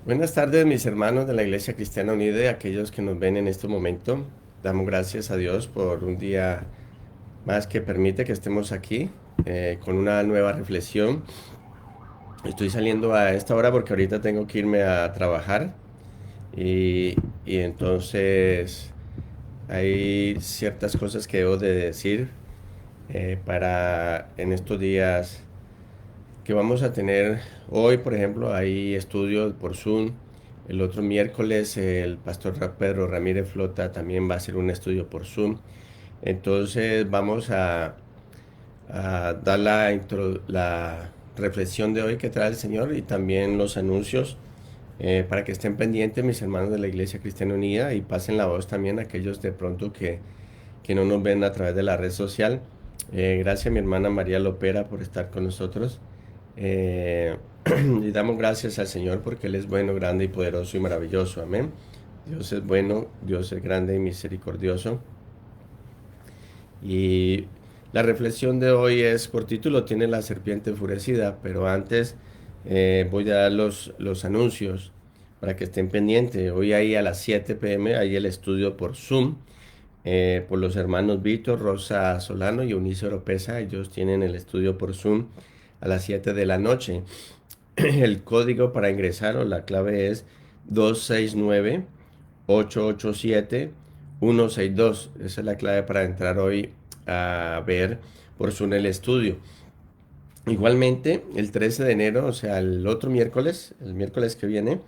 Buenas tardes, mis hermanos de la Iglesia Cristiana Unida y aquellos que nos ven en este momento. Damos gracias a Dios por un día más que permite que estemos aquí con una nueva reflexión. Estoy saliendo a esta hora porque ahorita tengo que irme a trabajar y entonces hay ciertas cosas que debo de decir para en estos días que vamos a tener. Hoy, por ejemplo, hay estudios por Zoom. El otro miércoles el pastor Pedro Ramírez Flota también va a hacer un estudio por Zoom. Entonces vamos a dar la reflexión de hoy que trae el Señor y también los anuncios para que estén pendientes mis hermanos de la Iglesia Cristiana Unida y pasen la voz también a aquellos de pronto que no nos ven a través de la red social. Gracias a mi hermana María Lopera por estar con nosotros. Eh, y damos gracias al Señor porque Él es bueno, grande y poderoso y maravilloso. Amén. Dios es bueno, Dios es grande y misericordioso. Y la reflexión de hoy es, por título tiene La serpiente enfurecida, pero antes voy a dar los anuncios para que estén pendientes. Hoy ahí a las 7 p.m. hay el estudio por Zoom, por los hermanos Víctor, Rosa Solano y Eunice Oropesa. Ellos tienen el estudio por Zoom a las 7 de la noche. El código para ingresar o la clave es 269-887-162. Esa es la clave para entrar hoy a ver por Zoom el estudio. Igualmente, el 13 de enero, o sea, el otro miércoles, el miércoles que viene,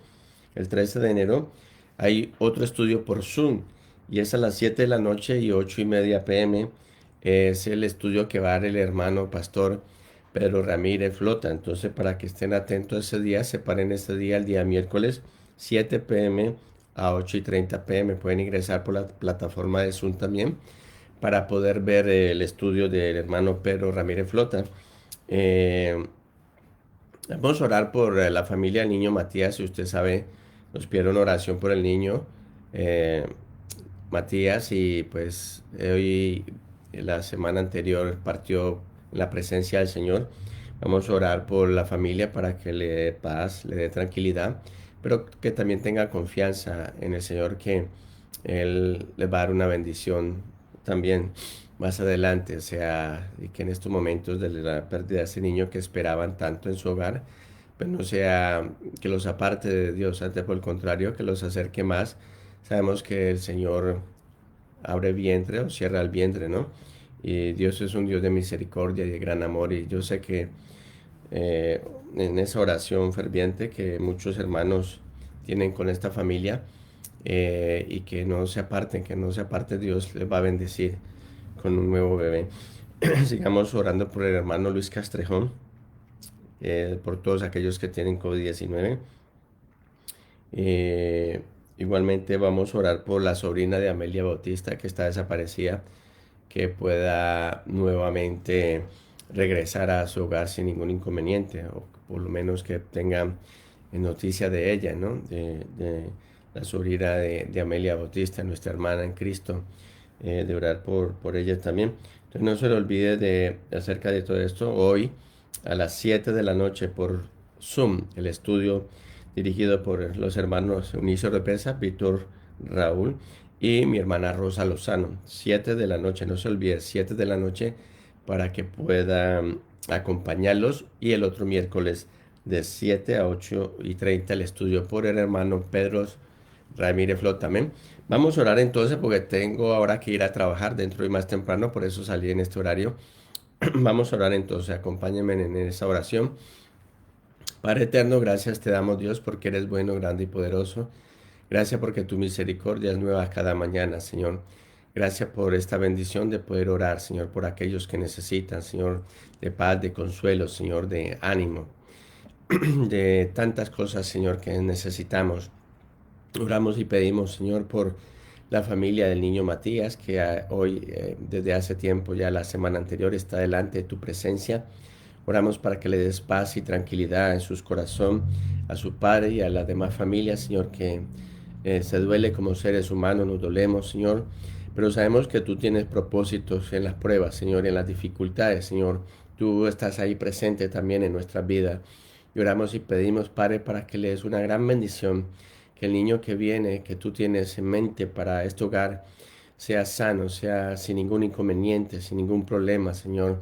el 13 de enero, hay otro estudio por Zoom y es a las 7 de la noche y 8:30 p.m. Es el estudio que va a dar el hermano pastor Pedro Ramírez Flota. Entonces, para que estén atentos ese día, separen ese día, el día miércoles, 7 p.m. a 8:30 p.m. Pueden ingresar por la plataforma de Zoom también para poder ver el estudio del hermano Pedro Ramírez Flota. Eh, Vamos a orar por la familia del niño Matías. Si usted sabe, nos pide una oración por el niño Matías. Y pues hoy, la semana anterior, partió en la presencia del Señor. Vamos a orar por la familia para que le dé paz, le dé tranquilidad, pero que también tenga confianza en el Señor, que Él le va a dar una bendición también más adelante. O sea, y que en estos momentos de la pérdida de ese niño que esperaban tanto en su hogar, pues no sea que los aparte de Dios, antes por el contrario, que los acerque más. Sabemos que el Señor abre vientre o cierra el vientre, ¿no? Y Dios es un Dios de misericordia y de gran amor. Y yo sé que eh, en esa oración ferviente que muchos hermanos tienen con esta familia, y que no se aparten, que no se aparte, Dios les va a bendecir con un nuevo bebé. Sigamos orando por el hermano Luis Castrejón, por todos aquellos que tienen COVID-19. Eh, Igualmente vamos a orar por la sobrina de Amelia Bautista que está desaparecida, que pueda nuevamente regresar a su hogar sin ningún inconveniente, o por lo menos que tengan noticia de ella, ¿no? De la sobrina de Amelia Bautista, nuestra hermana en Cristo, de orar por ella también. Entonces no se le olvide acerca de todo esto. Hoy a las 7 de la noche por Zoom, el estudio dirigido por los hermanos Eunice Oropesa, Víctor Raúl y mi hermana Rosa Lozano. 7 de la noche, no se olvide, 7 de la noche para que puedan acompañarlos. Y el otro miércoles de 7 a 8:30 el estudio por el hermano Pedro Ramírez Flot también. Vamos a orar entonces porque tengo ahora que ir a trabajar dentro y más temprano, por eso salí en este horario. Vamos a orar entonces, acompáñenme en esa oración. Padre eterno, gracias te damos, Dios, porque eres bueno, grande y poderoso. Gracias porque tu misericordia es nueva cada mañana, Señor. Gracias por esta bendición de poder orar, Señor, por aquellos que necesitan, Señor, de paz, de consuelo, Señor, de ánimo, de tantas cosas, Señor, que necesitamos. Oramos y pedimos, Señor, por la familia del niño Matías, que hoy, desde hace tiempo, ya la semana anterior, está delante de tu presencia. Oramos para que le des paz y tranquilidad en sus corazón a su padre y a las demás familias, Señor, que se duele como seres humanos, nos dolemos, Señor, pero sabemos que tú tienes propósitos en las pruebas, Señor, en las dificultades, Señor. Tú estás ahí presente también en nuestras vidas. Y oramos y pedimos, Padre, para que le des una gran bendición, que el niño que viene, que tú tienes en mente para este hogar, sea sano, sea sin ningún inconveniente, sin ningún problema, Señor.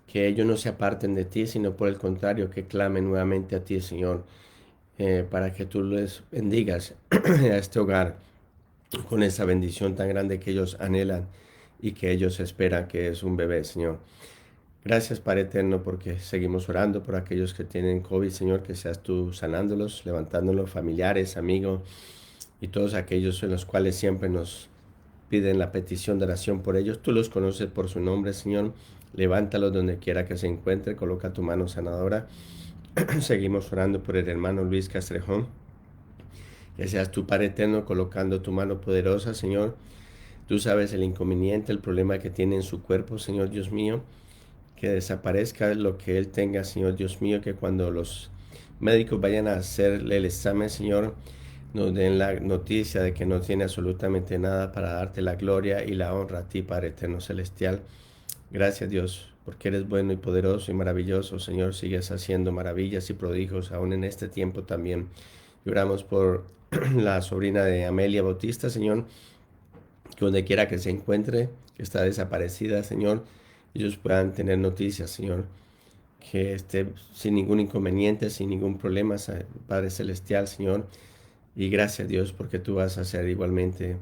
Que ellos no se aparten de ti, sino por el contrario, que clamen nuevamente a ti, Señor, para que tú les bendigas a este hogar con esa bendición tan grande que ellos anhelan y que ellos esperan, que es un bebé, Señor. Gracias, Padre eterno, porque seguimos orando por aquellos que tienen COVID, Señor, que seas tú sanándolos, levantándolos, familiares, amigos y todos aquellos en los cuales siempre nos piden la petición de oración por ellos. Tú los conoces por su nombre, Señor. Levántalos donde quiera que se encuentre, coloca tu mano sanadora. Seguimos orando por el hermano Luis Castrejón. Que seas tú, Padre eterno, colocando tu mano poderosa, Señor. Tú sabes el inconveniente, el problema que tiene en su cuerpo, Señor Dios mío. Que desaparezca lo que él tenga, Señor Dios mío, que cuando los médicos vayan a hacerle el examen, Señor, nos den la noticia de que no tiene absolutamente nada para darte la gloria y la honra a ti, Padre eterno celestial. Gracias, Dios, porque eres bueno y poderoso y maravilloso, Señor. Sigues haciendo maravillas y prodigios aún en este tiempo también. Y oramos por la sobrina de Amelia Bautista, Señor, que donde quiera que se encuentre, que está desaparecida, Señor, ellos puedan tener noticias, Señor, que esté sin ningún inconveniente, sin ningún problema, Padre Celestial, Señor. Y gracias, Dios, porque tú vas a hacer igualmente,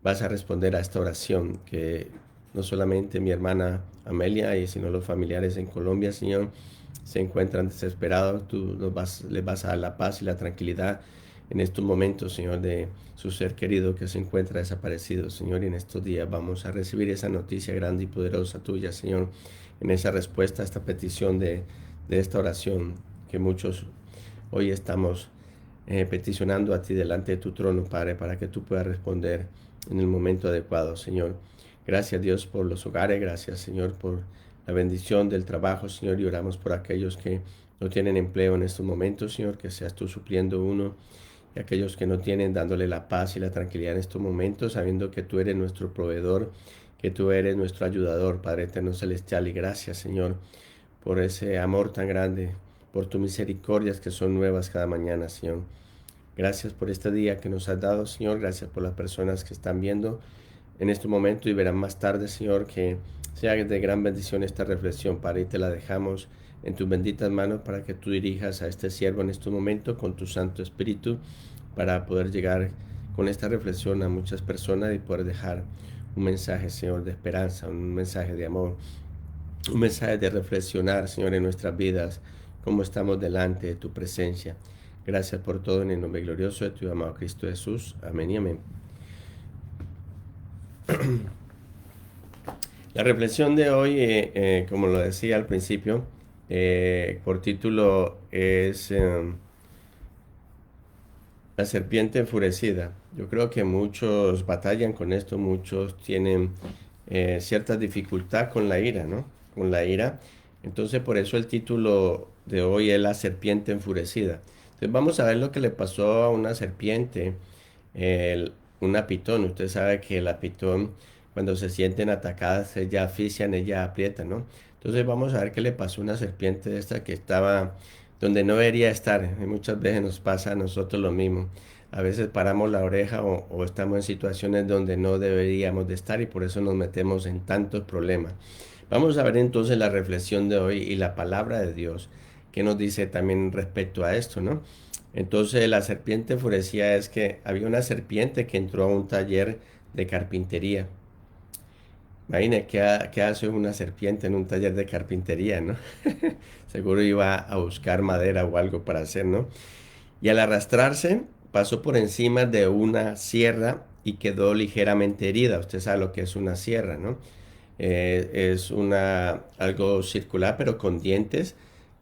vas a responder a esta oración, que no solamente mi hermana Amelia, y sino los familiares en Colombia, Señor, se encuentran desesperados. Tú les vas a dar la paz y la tranquilidad en estos momentos, Señor, de su ser querido que se encuentra desaparecido, Señor. Y en estos días vamos a recibir esa noticia grande y poderosa tuya, Señor, en esa respuesta a esta petición de esta oración que muchos hoy estamos peticionando a ti delante de tu trono, Padre, para que tú puedas responder en el momento adecuado, Señor. Gracias, Dios, por los hogares. Gracias, Señor, por la bendición del trabajo, Señor. Y oramos por aquellos que no tienen empleo en estos momentos, Señor, que seas tú supliendo uno. Y aquellos que no tienen, dándole la paz y la tranquilidad en estos momentos, sabiendo que tú eres nuestro proveedor, que tú eres nuestro ayudador, Padre eterno celestial. Y gracias, Señor, por ese amor tan grande, por tus misericordias que son nuevas cada mañana, Señor. Gracias por este día que nos has dado, Señor. Gracias por las personas que están viendo en este momento y verán más tarde, Señor, que sea de gran bendición esta reflexión, Padre, y te la dejamos en tus benditas manos para que tú dirijas a este siervo en este momento con tu Santo Espíritu, para poder llegar con esta reflexión a muchas personas y poder dejar un mensaje, Señor, de esperanza, un mensaje de amor, un mensaje de reflexionar, Señor, en nuestras vidas, cómo estamos delante de tu presencia. Gracias por todo en el nombre glorioso de tu amado Cristo Jesús. Amén y amén. La reflexión de hoy, como lo decía al principio, por título es La serpiente enfurecida. Yo creo que muchos batallan con esto, muchos tienen cierta dificultad con la ira, ¿no? Con la ira. Entonces, por eso el título de hoy es La serpiente enfurecida. Entonces, vamos a ver lo que le pasó a una serpiente, una pitón. Usted sabe que la pitón, cuando se sienten atacadas, ella asfixian, ella aprieta, ¿no? Entonces, vamos a ver qué le pasó a una serpiente de esta que estaba donde no debería estar. Y muchas veces nos pasa a nosotros lo mismo. A veces paramos la oreja o estamos en situaciones donde no deberíamos de estar y por eso nos metemos en tantos problemas. Vamos a ver entonces la reflexión de hoy y la palabra de Dios que nos dice también respecto a esto, ¿no? Entonces la serpiente enfurecida es que había una serpiente que entró a un taller de carpintería. Imagina qué hace una serpiente en un taller de carpintería, ¿no? Seguro iba a buscar madera o algo para hacer, ¿no? Y al arrastrarse, pasó por encima de una sierra y quedó ligeramente herida. Usted sabe lo que es una sierra, ¿no? Es algo circular, pero con dientes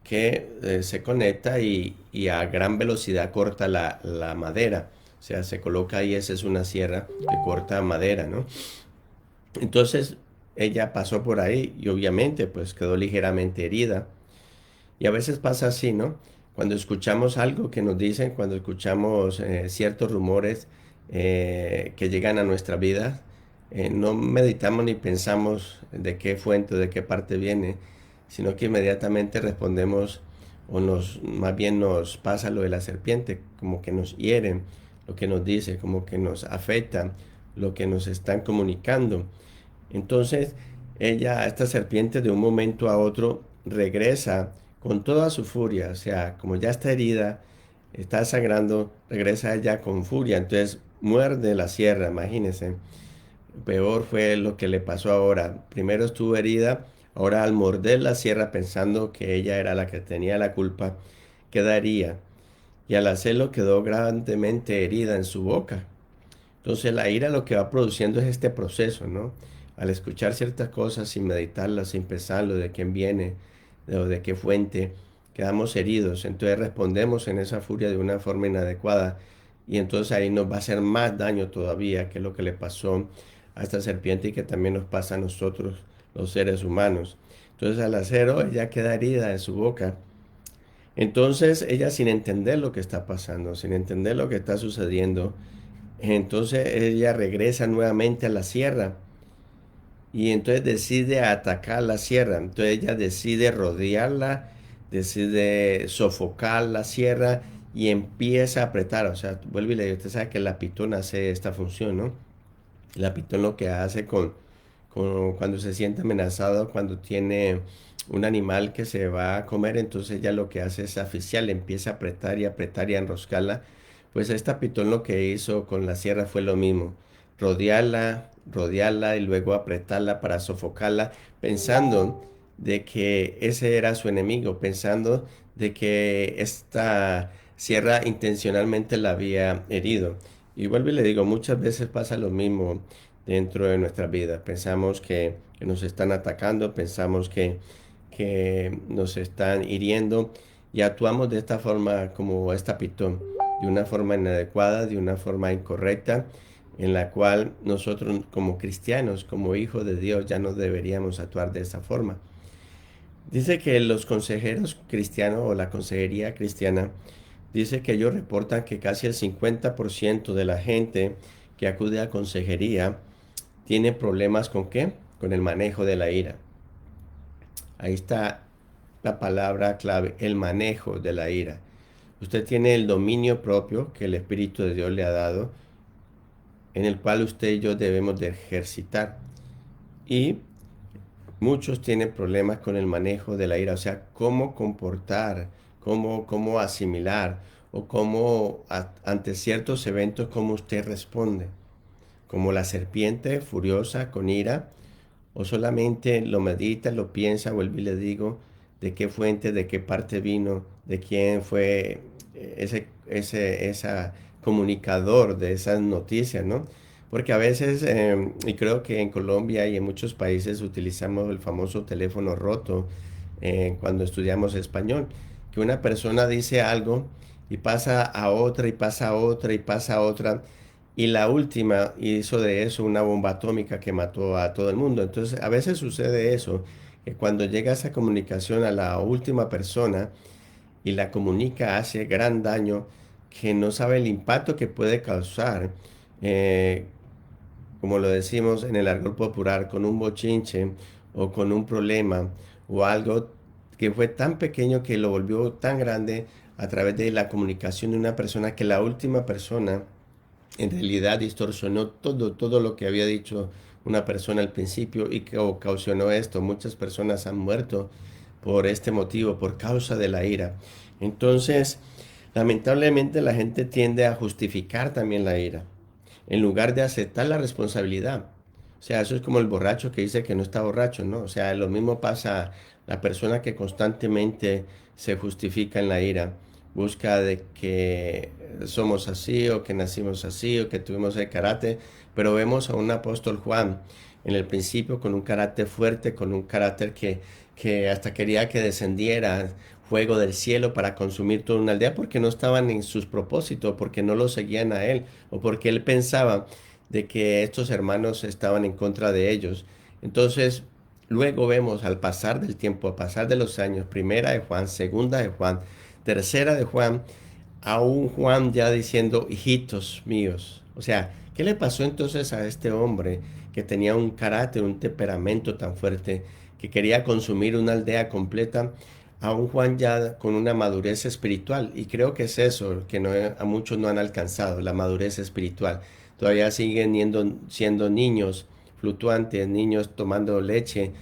que se conecta y a gran velocidad corta la madera. O sea, se coloca ahí, esa es una sierra que corta madera, ¿no? Entonces ella pasó por ahí y obviamente pues quedó ligeramente herida. Y a veces pasa así, ¿no? Cuando escuchamos algo que nos dicen, cuando escuchamos ciertos rumores que llegan a nuestra vida, no meditamos ni pensamos de qué fuente o de qué parte viene, sino que inmediatamente respondemos más bien nos pasa lo de la serpiente, como que nos hieren, lo que nos dice, como que nos afecta, lo que nos están comunicando. Entonces, esta serpiente de un momento a otro regresa con toda su furia, o sea, como ya está herida, está sangrando, regresa ella con furia, entonces muerde la sierra, imagínense. Peor fue lo que le pasó ahora. Primero estuvo herida, ahora al morder la sierra pensando que ella era la que tenía la culpa, quedaría. Y al hacerlo quedó grandemente herida en su boca. Entonces la ira lo que va produciendo es este proceso, ¿no? Al escuchar ciertas cosas sin meditarlas, sin pensarlo de quién viene, de qué fuente, quedamos heridos. Entonces respondemos en esa furia de una forma inadecuada y entonces ahí nos va a hacer más daño todavía que lo que le pasó a esta serpiente y que también nos pasa a nosotros, los seres humanos. Entonces al hacerlo, ella queda herida en su boca. Entonces ella sin entender lo que está pasando, sin entender lo que está sucediendo, entonces ella regresa nuevamente a la sierra y entonces decide atacar la sierra. Entonces ella decide rodearla, decide sofocar la sierra y empieza a apretar. O sea, vuelve y le digo, usted sabe que la pitón hace esta función, ¿no? La pitón lo que hace cuando se siente amenazado, cuando tiene un animal que se va a comer, entonces ella lo que hace es asfixiarla, empieza a apretar y apretar y a enroscarla. Pues esta pitón lo que hizo con la sierra fue lo mismo, rodearla y luego apretarla para sofocarla, pensando de que ese era su enemigo, pensando de que esta sierra intencionalmente la había herido. Y vuelvo y le digo, muchas veces pasa lo mismo dentro de nuestra vida. Pensamos que nos están atacando, pensamos que nos están hiriendo y actuamos de esta forma como esta pitón, de una forma inadecuada, de una forma incorrecta, en la cual nosotros como cristianos, como hijos de Dios, ya no deberíamos actuar de esa forma. Dice que los consejeros cristianos o la consejería cristiana, dice que ellos reportan que casi el 50% de la gente que acude a consejería tiene problemas con qué? Con el manejo de la ira. Ahí está la palabra clave, el manejo de la ira. Usted tiene el dominio propio que el Espíritu de Dios le ha dado, en el cual usted y yo debemos de ejercitar. Y muchos tienen problemas con el manejo de la ira, o sea, cómo comportar, cómo asimilar o cómo ante ciertos eventos, cómo usted responde. Como la serpiente furiosa con ira, o solamente lo medita, lo piensa, vuelvo y le digo, de qué fuente, de qué parte vino, de quién fue esa comunicador de esas noticias, ¿no? Porque a veces, y creo que en Colombia y en muchos países utilizamos el famoso teléfono roto cuando estudiamos español, que una persona dice algo y pasa a otra y pasa a otra y pasa a otra y la última hizo de eso una bomba atómica que mató a todo el mundo. Entonces, a veces sucede eso, que cuando llega esa comunicación a la última persona y la comunica, hace gran daño, que no sabe el impacto que puede causar, eh, como lo decimos en el argot popular, con un bochinche o con un problema o algo que fue tan pequeño que lo volvió tan grande a través de la comunicación de una persona que la última persona en realidad distorsionó todo lo que había dicho una persona al principio y que ocasionó esto. Muchas personas han muerto por este motivo, por causa de la ira. Entonces, lamentablemente la gente tiende a justificar también la ira, en lugar de aceptar la responsabilidad. O sea, eso es como el borracho que dice que no está borracho, ¿no? O sea, lo mismo pasa la persona que constantemente se justifica en la ira, busca de que somos así o que nacimos así o que tuvimos el carácter, pero vemos a un apóstol Juan en el principio con un carácter fuerte, con un carácter que hasta quería que descendiera fuego del cielo para consumir toda una aldea porque no estaban en sus propósitos, porque no lo seguían a él o porque él pensaba de que estos hermanos estaban en contra de ellos. Entonces, luego vemos al pasar del tiempo, al pasar de los años, primera de Juan, segunda de Juan, tercera de Juan, a un Juan ya diciendo, hijitos míos. O sea, ¿qué le pasó entonces a este hombre que tenía un carácter, un temperamento tan fuerte, que quería consumir una aldea completa? a un Juan ya con una madurez espiritual. Y creo que es eso que a muchos no han alcanzado, la madurez espiritual. Todavía siguen siendo niños fluctuantes, niños tomando leche,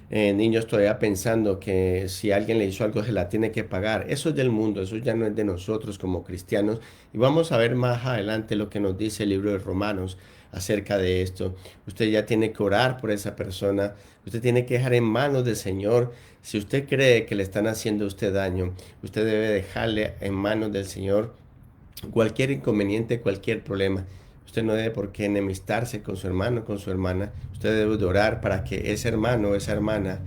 niños todavía pensando que si alguien le hizo algo se la tiene que pagar. Eso es del mundo, eso ya no es de nosotros como cristianos. Y vamos a ver más adelante lo que nos dice el libro de Romanos acerca de esto. Usted ya tiene que orar por esa persona, usted tiene que dejar en manos del Señor. Si usted cree que le están haciendo a usted daño, usted debe dejarle en manos del Señor cualquier inconveniente, cualquier problema. Usted no debe por qué enemistarse con su hermano, con su hermana. Usted debe de orar para que ese hermano o esa hermana,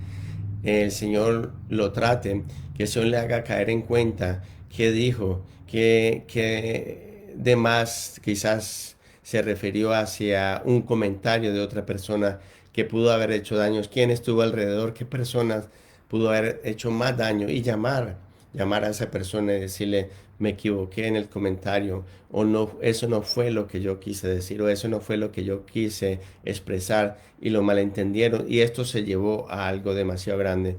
el Señor lo trate, que el Señor le haga caer en cuenta qué dijo, que de más quizás se refirió hacia un comentario de otra persona que pudo haber hecho daños, quién estuvo alrededor, qué personas pudo haber hecho más daño y llamar a esa persona y decirle, me equivoqué en el comentario, o no, eso no fue lo que yo quise decir, o eso no fue lo que yo quise expresar, y lo malentendieron, y esto se llevó a algo demasiado grande.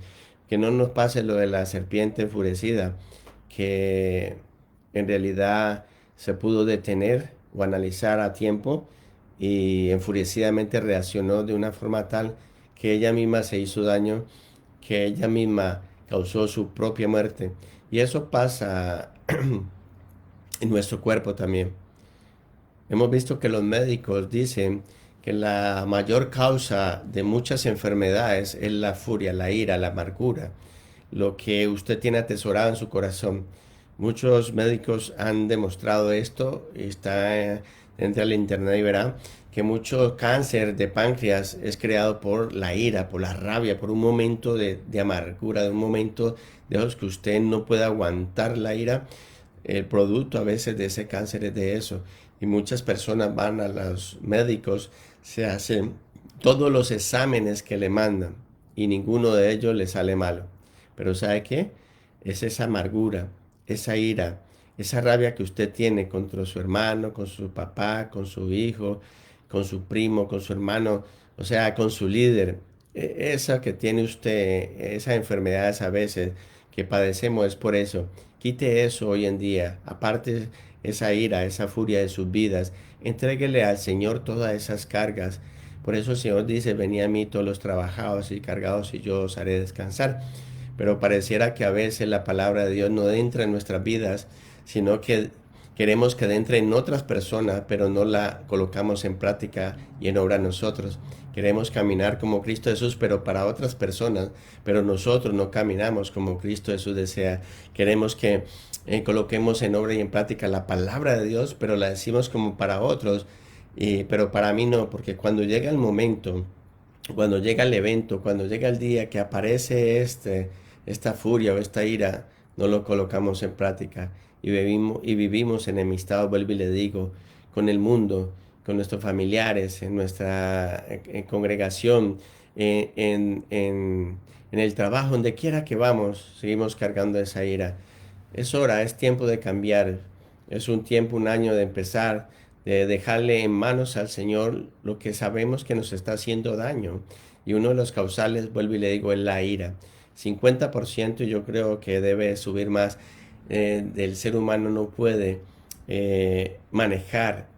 Que no nos pase lo de la serpiente enfurecida, que en realidad se pudo detener o analizar a tiempo, y enfurecidamente reaccionó de una forma tal que ella misma se hizo daño, que ella misma causó su propia muerte. Y eso pasa en nuestro cuerpo también. Hemos visto que los médicos dicen que la mayor causa de muchas enfermedades es la furia, la ira, la amargura, lo que usted tiene atesorado en su corazón. Muchos médicos han demostrado esto, entre al internet y verá que mucho cáncer de páncreas es creado por la ira, por la rabia, por un momento de amargura, de un momento de los que usted no puede aguantar la ira. El producto a veces de ese cáncer es de eso. Y muchas personas van a los médicos, se hacen todos los exámenes que le mandan y ninguno de ellos le sale malo. Pero ¿sabe qué? Es esa amargura, esa ira, esa rabia que usted tiene contra su hermano, con su papá, con su hijo, con su primo, con su hermano, o sea, con su líder. Esa que tiene usted, esas enfermedades a veces que padecemos es por eso. Quite eso hoy en día, aparte esa ira, esa furia de sus vidas, entréguele al Señor todas esas cargas. Por eso el Señor dice, venid a mí todos los trabajados y cargados y yo os haré descansar. Pero pareciera que a veces la palabra de Dios no entra en nuestras vidas, sino que queremos que entre en otras personas, pero no la colocamos en práctica y en obra nosotros. Queremos caminar como Cristo Jesús, pero para otras personas, pero nosotros no caminamos como Cristo Jesús desea. Queremos que coloquemos en obra y en práctica la palabra de Dios, pero la decimos como para otros, pero para mí no, porque cuando llega el momento, cuando llega el evento, cuando llega el día que aparece esta furia o esta ira, no lo colocamos en práctica y vivimos enemistados, vuelvo y le digo, con el mundo, con nuestros familiares, en nuestra congregación, en el trabajo, donde quiera que vamos, seguimos cargando esa ira. Es hora, es tiempo de cambiar, es un tiempo, un año de empezar, de dejarle en manos al Señor lo que sabemos que nos está haciendo daño. Y uno de los causales, vuelvo y le digo, es la ira. 50% yo creo que debe subir más. Del ser humano no puede manejar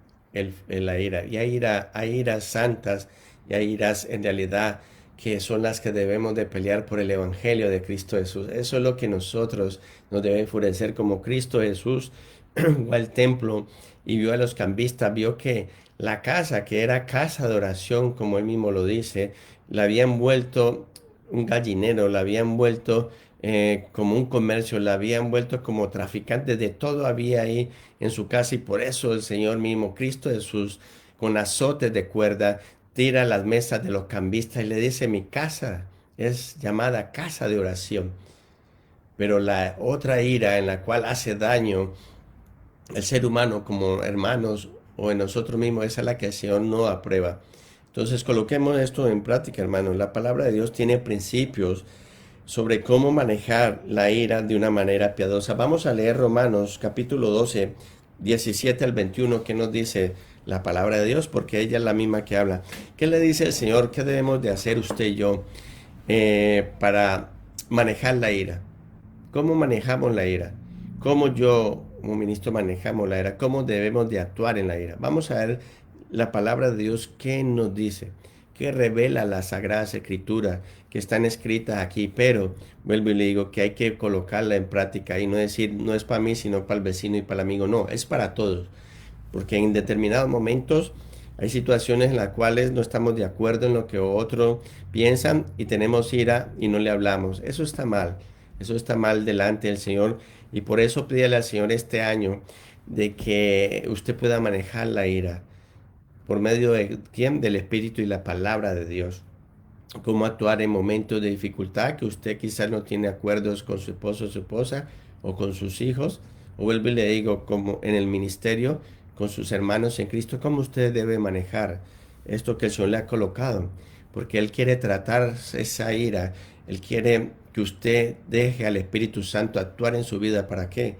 la ira. Y hay iras santas y hay iras en realidad que son las que debemos de pelear por el Evangelio de Cristo Jesús. Eso es lo que nosotros nos debe enfurecer como Cristo Jesús fue al templo y vio a los cambistas, vio que la casa, que era casa de oración, como él mismo lo dice, la habían vuelto un gallinero, la habían vuelto como un comercio, la habían vuelto como traficante, de todo había ahí en su casa, y por eso el Señor mismo, Cristo Jesús, con azotes de cuerda, tira las mesas de los cambistas y le dice, mi casa es llamada casa de oración. Pero la otra ira en la cual hace daño el ser humano como hermanos o en nosotros mismos, esa es la que el Señor no aprueba. Entonces coloquemos esto en práctica, hermanos. La palabra de Dios tiene principios sobre cómo manejar la ira de una manera piadosa. Vamos a leer Romanos capítulo 12, 17 al 21, que nos dice la palabra de Dios, porque ella es la misma que habla. ¿Qué le dice el Señor? ¿Qué debemos de hacer usted y yo para manejar la ira? ¿Cómo manejamos la ira? ¿Cómo yo, como ministro, manejamos la ira? ¿Cómo debemos de actuar en la ira? Vamos a ver la palabra de Dios, ¿qué nos dice? ¿Qué revela las Sagradas Escrituras que están escritas aquí? Pero vuelvo y le digo que hay que colocarla en práctica y no decir, no es para mí, sino para el vecino y para el amigo. No, es para todos. Porque en determinados momentos hay situaciones en las cuales no estamos de acuerdo en lo que otros piensan y tenemos ira y no le hablamos. Eso está mal. Eso está mal delante del Señor. Y por eso pídele al Señor este año de que usted pueda manejar la ira por medio de quién, del Espíritu y la palabra de Dios. Cómo actuar en momentos de dificultad, que usted quizás no tiene acuerdos con su esposo o su esposa o con sus hijos, o vuelvo y le digo, como en el ministerio, con sus hermanos en Cristo, cómo usted debe manejar esto que el Señor le ha colocado, porque Él quiere tratar esa ira, Él quiere que usted deje al Espíritu Santo actuar en su vida. ¿Para qué?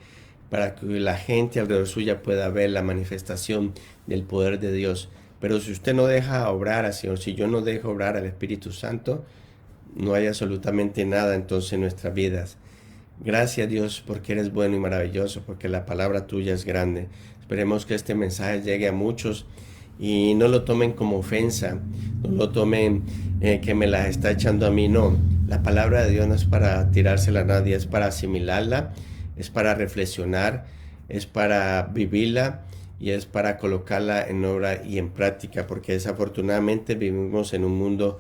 Para que la gente alrededor suya pueda ver la manifestación del poder de Dios. Pero si usted no deja obrar al Señor, si yo no dejo obrar al Espíritu Santo, no hay absolutamente nada entonces en nuestras vidas. Gracias, Dios, porque eres bueno y maravilloso, porque la palabra tuya es grande. Esperemos que este mensaje llegue a muchos y no lo tomen como ofensa, no lo tomen que me la está echando a mí. No, la palabra de Dios no es para tirársela a nadie, es para asimilarla, es para reflexionar, es para vivirla y es para colocarla en obra y en práctica, porque desafortunadamente vivimos en un mundo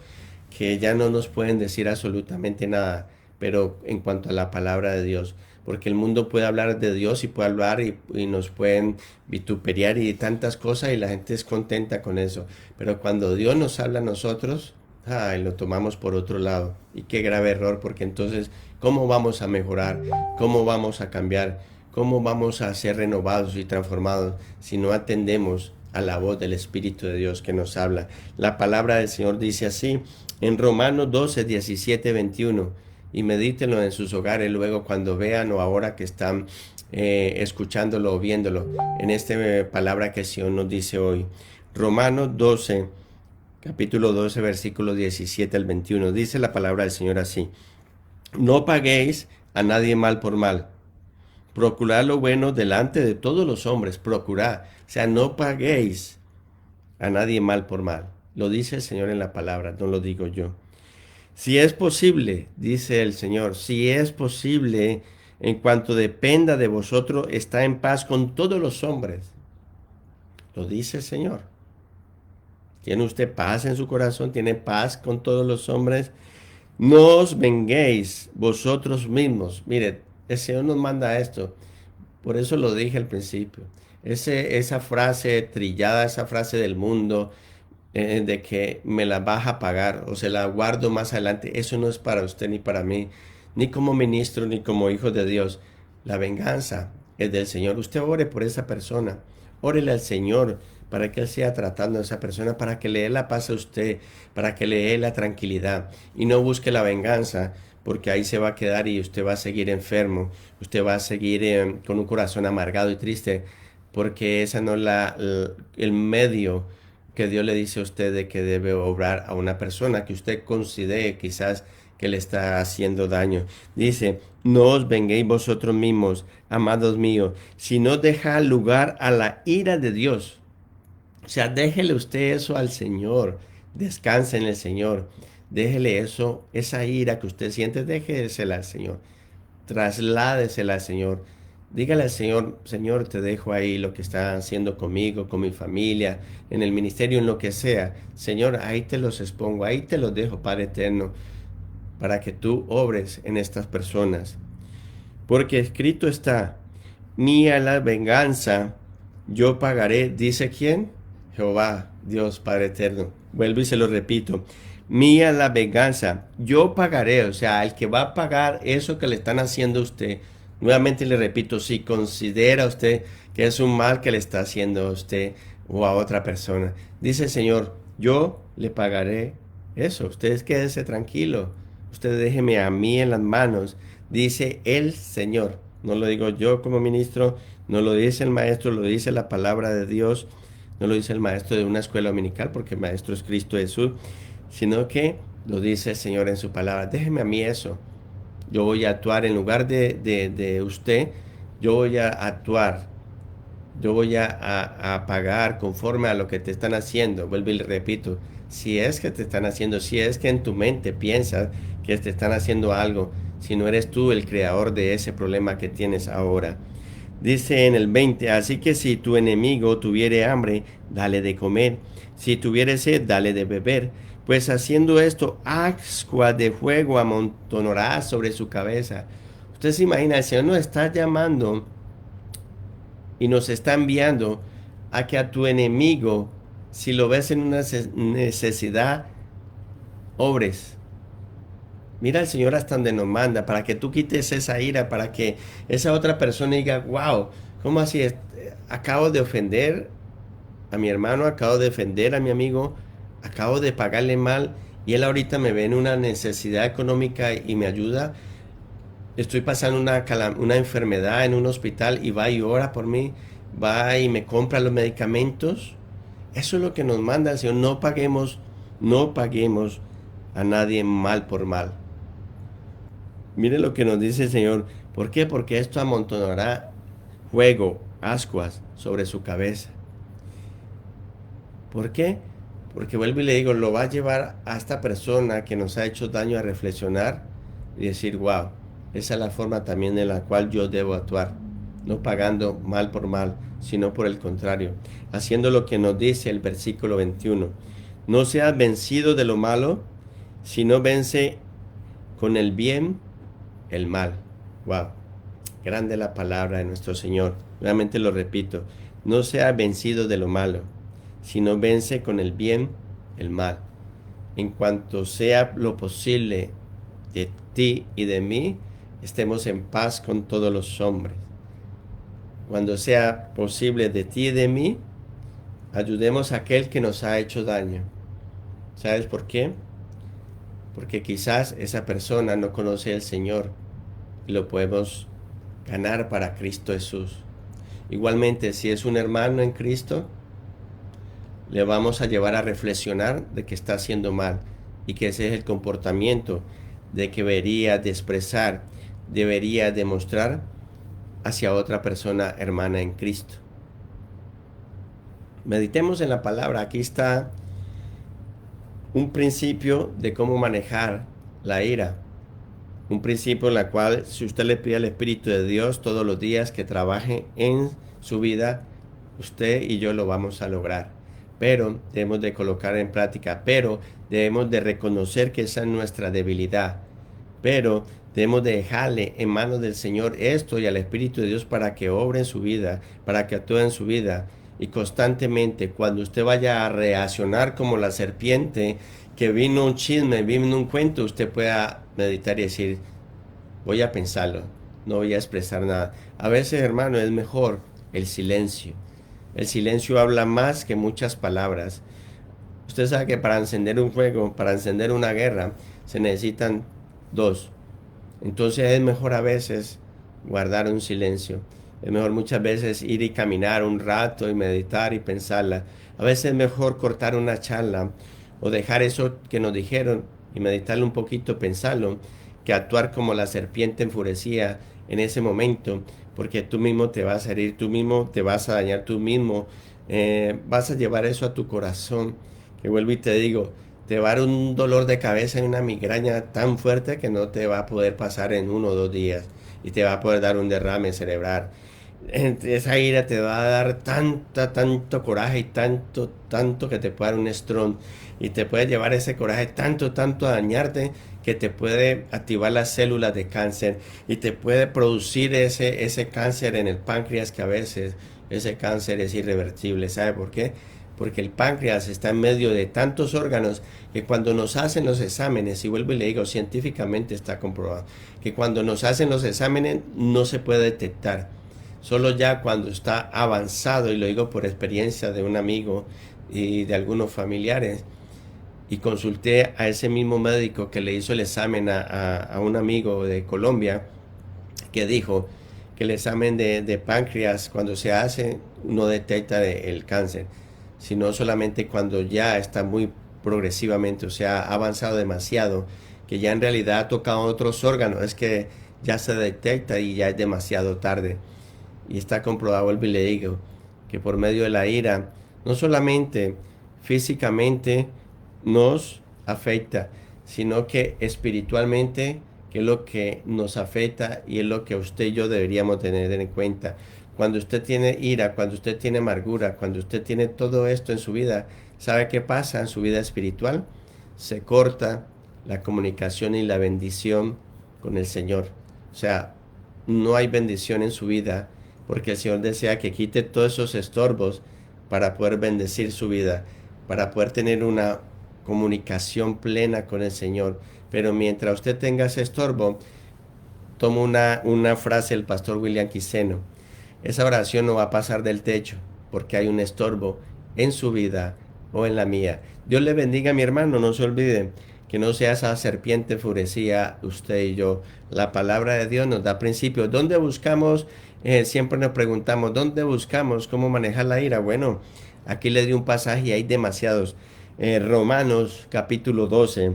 que ya no nos pueden decir absolutamente nada, pero en cuanto a la palabra de Dios, porque el mundo puede hablar de Dios y puede hablar y nos pueden vituperiar y tantas cosas y la gente es contenta con eso, pero cuando Dios nos habla a nosotros, lo tomamos por otro lado, y qué grave error, porque entonces, ¿cómo vamos a mejorar? ¿Cómo vamos a cambiar? ¿Cómo vamos a ser renovados y transformados si no atendemos a la voz del Espíritu de Dios que nos habla? La palabra del Señor dice así en Romanos 12, 17, 21, y medítenlo en sus hogares luego cuando vean o ahora que están escuchándolo o viéndolo, en esta palabra que el Señor nos dice hoy. Romanos 12, capítulo 12, versículo 17 al 21, dice la palabra del Señor así: no paguéis a nadie mal por mal. Procurad lo bueno delante de todos los hombres. Procurad. O sea, no paguéis a nadie mal por mal. Lo dice el Señor en la palabra, no lo digo yo. Si es posible, dice el Señor, si es posible, en cuanto dependa de vosotros, está en paz con todos los hombres. Lo dice el Señor. ¿Tiene usted paz en su corazón? ¿Tiene paz con todos los hombres? No os venguéis vosotros mismos. Mire, el Señor nos manda esto. Por eso lo dije al principio. Esa frase trillada, esa frase del mundo, de que me la vas a pagar o se la guardo más adelante, eso no es para usted ni para mí, ni como ministro, ni como hijo de Dios. La venganza es del Señor. Usted ore por esa persona. Órele al Señor para que Él sea tratando a esa persona, para que le dé la paz a usted, para que le dé la tranquilidad y no busque la venganza, porque ahí se va a quedar y usted va a seguir enfermo, usted va a seguir con un corazón amargado y triste, porque esa no es el medio que Dios le dice a usted de que debe obrar a una persona que usted considere quizás que le está haciendo daño. Dice, no os venguéis vosotros mismos, amados míos, sino deja lugar a la ira de Dios. O sea, déjele usted eso al Señor, descanse en el Señor, déjele eso, esa ira que usted siente, déjesela al Señor, trasládesela al Señor, dígale al Señor, Señor, te dejo ahí lo que está haciendo conmigo, con mi familia, en el ministerio, en lo que sea, Señor, ahí te los expongo, ahí te los dejo, Padre eterno, para que tú obres en estas personas, porque escrito está, mía la venganza, yo pagaré, dice quién, Jehová, Dios Padre eterno. Vuelvo y se lo repito. Mía la venganza, yo pagaré. O sea, el que va a pagar eso que le están haciendo a usted. Nuevamente le repito, si considera usted que es un mal que le está haciendo a usted o a otra persona, dice el Señor, yo le pagaré eso. Ustedes quédense tranquilo. Usted déjeme a mí en las manos. Dice el Señor. No lo digo yo como ministro, no lo dice el maestro, lo dice la palabra de Dios. No lo dice el maestro de una escuela dominical, porque el maestro es Cristo Jesús, sino que lo dice el Señor en su palabra. Déjeme a mí eso. yo voy a actuar en lugar de usted, yo voy a actuar, yo voy a pagar conforme a lo que te están haciendo. Vuelvo y le repito, si es que te están haciendo, si es que en tu mente piensas que te están haciendo algo, si no eres tú el creador de ese problema que tienes ahora. Dice en el 20, así que si tu enemigo tuviere hambre, dale de comer, si tuviere sed, dale de beber, pues haciendo esto, ascuas de fuego amontonará sobre su cabeza. Usted se imagina, el Señor nos está llamando y nos está enviando a que a tu enemigo, si lo ves en una necesidad, obres. Mira el Señor hasta donde nos manda, para que tú quites esa ira, para que esa otra persona diga, wow, ¿cómo así? Acabo de ofender a mi hermano, acabo de ofender a mi amigo, acabo de pagarle mal y él ahorita me ve en una necesidad económica y me ayuda. Estoy pasando una enfermedad en un hospital y va y ora por mí, va y me compra los medicamentos. Eso es lo que nos manda el Señor. No paguemos a nadie mal por mal. Mire lo que nos dice el Señor. ¿Por qué? Porque esto amontonará fuego, ascuas sobre su cabeza. ¿Por qué? Porque vuelvo y le digo, lo va a llevar a esta persona que nos ha hecho daño a reflexionar y decir, wow, esa es la forma también en la cual yo debo actuar. No pagando mal por mal, sino por el contrario, haciendo lo que nos dice el versículo 21. No seas vencido de lo malo, sino vence con el bien el mal. Wow, grande la palabra de nuestro Señor. Nuevamente lo repito, no seas vencido de lo malo, sino vence con el bien el mal. En cuanto sea lo posible de ti y de mí, estemos en paz con todos los hombres. Cuando sea posible de ti y de mí, ayudemos a aquel que nos ha hecho daño. ¿Sabes por qué? Porque quizás esa persona no conoce al Señor y lo podemos ganar para Cristo Jesús. Igualmente, si es un hermano en Cristo, le vamos a llevar a reflexionar de que está haciendo mal y que ese es el comportamiento de que debería de expresar, debería demostrar hacia otra persona hermana en Cristo. Meditemos en la palabra. Aquí está un principio de cómo manejar la ira. Un principio en el cual, si usted le pide al Espíritu de Dios todos los días que trabaje en su vida, usted y yo lo vamos a lograr. Pero debemos de colocar en práctica, pero debemos de reconocer que esa es nuestra debilidad. Pero debemos de dejarle en manos del Señor esto y al Espíritu de Dios para que obre en su vida, para que actúe en su vida. Y constantemente, cuando usted vaya a reaccionar como la serpiente, que vino un chisme, vino un cuento, usted pueda meditar y decir, voy a pensarlo, no voy a expresar nada. A veces, hermano, es mejor el silencio. El silencio habla más que muchas palabras. Usted sabe que para encender un fuego, para encender una guerra, se necesitan dos. Entonces es mejor a veces guardar un silencio. Es mejor muchas veces ir y caminar un rato y meditar y pensarla. A veces es mejor cortar una charla o dejar eso que nos dijeron y meditarlo un poquito, pensarlo, que actuar como la serpiente enfurecida en ese momento, porque tú mismo te vas a herir, tú mismo te vas a dañar, tú mismo vas a llevar eso a tu corazón, que vuelvo y te digo, te va a dar un dolor de cabeza y una migraña tan fuerte que no te va a poder pasar en 1 o 2 días y te va a poder dar un derrame cerebral. Esa ira te va a dar tanto coraje y tanto que te puede dar un estrón y te puede llevar ese coraje tanto a dañarte que te puede activar las células de cáncer y te puede producir ese cáncer en el páncreas, que a veces ese cáncer es irreversible. ¿Sabe por qué? Porque el páncreas está en medio de tantos órganos que cuando nos hacen los exámenes, y vuelvo y le digo, científicamente está comprobado, que cuando nos hacen los exámenes no se puede detectar. Solo ya cuando está avanzado, y lo digo por experiencia de un amigo y de algunos familiares, y consulté a ese mismo médico que le hizo el examen a un amigo de Colombia, que dijo que el examen de páncreas cuando se hace no detecta el cáncer, sino solamente cuando ya está muy progresivamente, o sea, ha avanzado demasiado, que ya en realidad ha tocado otros órganos, es que ya se detecta y ya es demasiado tarde. Y está comprobado, vuelvo y le digo, que por medio de la ira, no solamente físicamente nos afecta, sino que espiritualmente, que es lo que nos afecta y es lo que usted y yo deberíamos tener en cuenta. Cuando usted tiene ira, cuando usted tiene amargura, cuando usted tiene todo esto en su vida, ¿sabe qué pasa en su vida espiritual? Se corta la comunicación y la bendición con el Señor. O sea, no hay bendición en su vida porque el Señor desea que quite todos esos estorbos para poder bendecir su vida, para poder tener una comunicación plena con el Señor. Pero mientras usted tenga ese estorbo, tomo una frase del pastor William Quiseno. Esa oración no va a pasar del techo porque hay un estorbo en su vida o en la mía. Dios le bendiga, mi hermano, no se olvide que no sea esa serpiente enfurecida usted y yo. La palabra de Dios nos da principios. ¿Dónde buscamos? Siempre nos preguntamos, ¿dónde buscamos cómo manejar la ira? Bueno, aquí le di un pasaje y hay demasiados. Romanos capítulo 12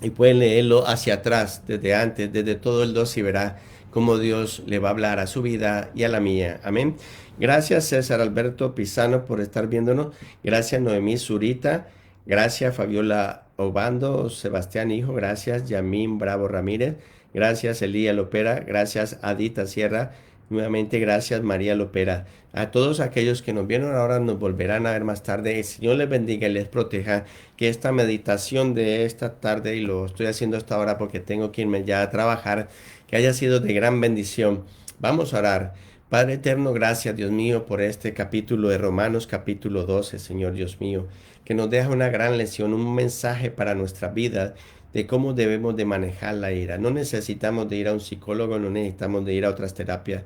y pueden leerlo hacia atrás, desde antes, desde todo el 2 y verá cómo Dios le va a hablar a su vida y a la mía. Amén. Gracias César Alberto Pisano por estar viéndonos. Gracias Noemí Zurita. Gracias Fabiola Obando, Sebastián Hijo. Gracias Yamín Bravo Ramírez. Gracias Elía Lopera. Gracias Adita Sierra. Nuevamente gracias María Lopera. A todos aquellos que nos vieron ahora nos volverán a ver más tarde. El Señor les bendiga y les proteja. Que esta meditación de esta tarde, y lo estoy haciendo hasta ahora porque tengo que irme ya a trabajar, que haya sido de gran bendición. Vamos a orar. Padre eterno, gracias Dios mío por este capítulo de Romanos capítulo 12, Señor Dios mío, que nos deja una gran lección, un mensaje para nuestra vida de cómo debemos de manejar la ira. No necesitamos de ir a un psicólogo, no necesitamos de ir a otras terapias.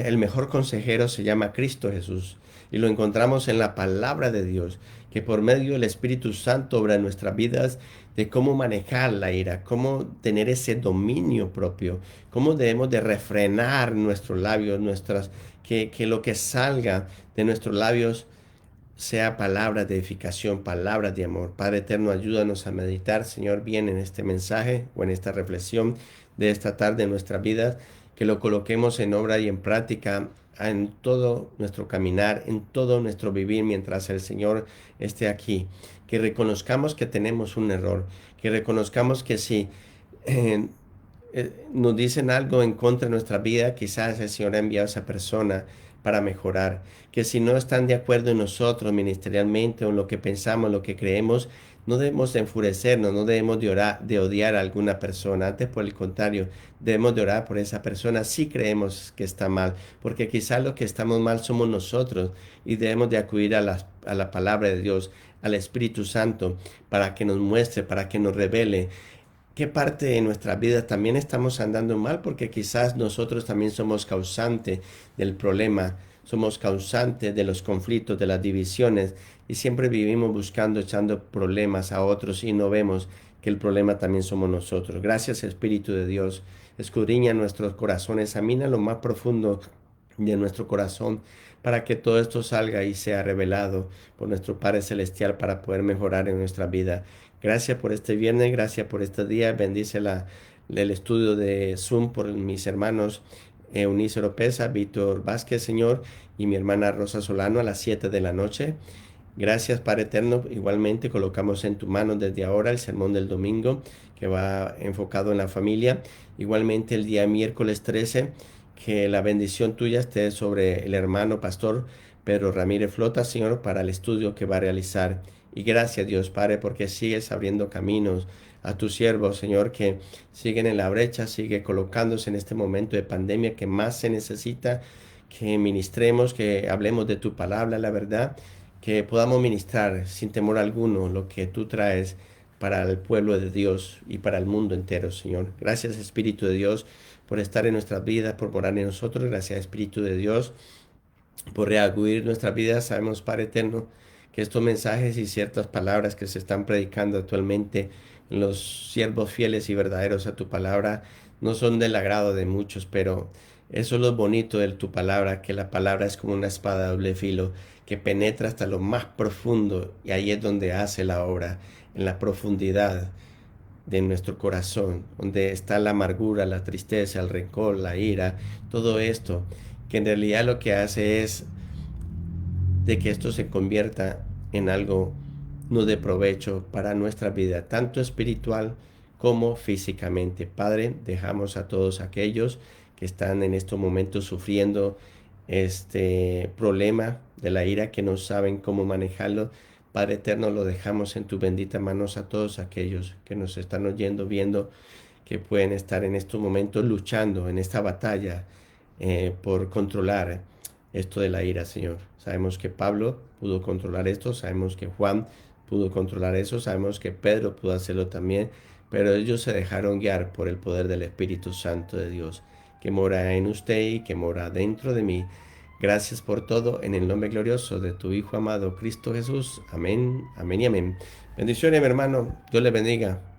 El mejor consejero se llama Cristo Jesús y lo encontramos en la palabra de Dios, que por medio del Espíritu Santo obra en nuestras vidas de cómo manejar la ira, cómo tener ese dominio propio, cómo debemos de refrenar nuestros labios, que lo que salga de nuestros labios sea palabras de edificación, palabras de amor. Padre eterno, ayúdanos a meditar, Señor, bien en este mensaje o en esta reflexión de esta tarde en nuestras vidas, que lo coloquemos en obra y en práctica en todo nuestro caminar, en todo nuestro vivir mientras el Señor esté aquí. Que reconozcamos que tenemos un error, que reconozcamos que si eh, nos dicen algo en contra de nuestra vida, quizás el Señor ha enviado a esa persona para mejorar, que si no están de acuerdo en nosotros ministerialmente o en lo que pensamos, lo que creemos, no debemos de enfurecernos, no debemos de odiar a alguna persona, antes por el contrario, debemos de orar por esa persona si creemos que está mal, porque quizás lo que estamos mal somos nosotros y debemos de acudir a la palabra de Dios, al Espíritu Santo, para que nos muestre, para que nos revele qué parte de nuestra vida también estamos andando mal, porque quizás nosotros también somos causante del problema, somos causantes de los conflictos, de las divisiones, y siempre vivimos buscando, echando problemas a otros y no vemos que el problema también somos nosotros. Gracias Espíritu de Dios, escudriña nuestros corazones, examina lo más profundo de nuestro corazón para que todo esto salga y sea revelado por nuestro Padre Celestial para poder mejorar en nuestra vida. Gracias por este viernes, gracias por este día. Bendice el estudio de Zoom por mis hermanos Eunice Oropesa, Víctor Vázquez, Señor, y mi hermana Rosa Solano a las 7 de la noche. Gracias, Padre Eterno. Igualmente colocamos en tu mano desde ahora el sermón del domingo que va enfocado en la familia. Igualmente el día miércoles 13, que la bendición tuya esté sobre el hermano pastor Pedro Ramírez Flota, Señor, para el estudio que va a realizar. Y gracias, Dios Padre, porque sigues abriendo caminos a tus siervos, Señor, que siguen en la brecha, sigue colocándose en este momento de pandemia que más se necesita, que ministremos, que hablemos de tu palabra, la verdad, que podamos ministrar sin temor alguno lo que tú traes para el pueblo de Dios y para el mundo entero, Señor. Gracias, Espíritu de Dios, por estar en nuestras vidas, por morar en nosotros. Gracias, Espíritu de Dios, por reagudir nuestras vidas. Sabemos, Padre Eterno, que estos mensajes y ciertas palabras que se están predicando actualmente en los siervos fieles y verdaderos a tu palabra no son del agrado de muchos, pero eso es lo bonito de tu palabra, que la palabra es como una espada de doble filo que penetra hasta lo más profundo y ahí es donde hace la obra, en la profundidad de nuestro corazón, donde está la amargura, la tristeza, el rencor, la ira, todo esto, que en realidad lo que hace es de que esto se convierta en algo no de provecho para nuestra vida, tanto espiritual como físicamente. Padre, dejamos a todos aquellos que están en estos momentos sufriendo este problema de la ira, que no saben cómo manejarlo. Padre eterno, lo dejamos en tu bendita manos a todos aquellos que nos están oyendo, viendo, que pueden estar en estos momentos luchando en esta batalla por controlar esto de la ira, Señor. Sabemos que Pablo pudo controlar esto, sabemos que Juan pudo controlar eso, sabemos que Pedro pudo hacerlo también, pero ellos se dejaron guiar por el poder del Espíritu Santo de Dios, que mora en usted y que mora dentro de mí. Gracias por todo, en el nombre glorioso de tu Hijo amado, Cristo Jesús. Amén, amén y amén. Bendiciones, mi hermano. Dios le bendiga.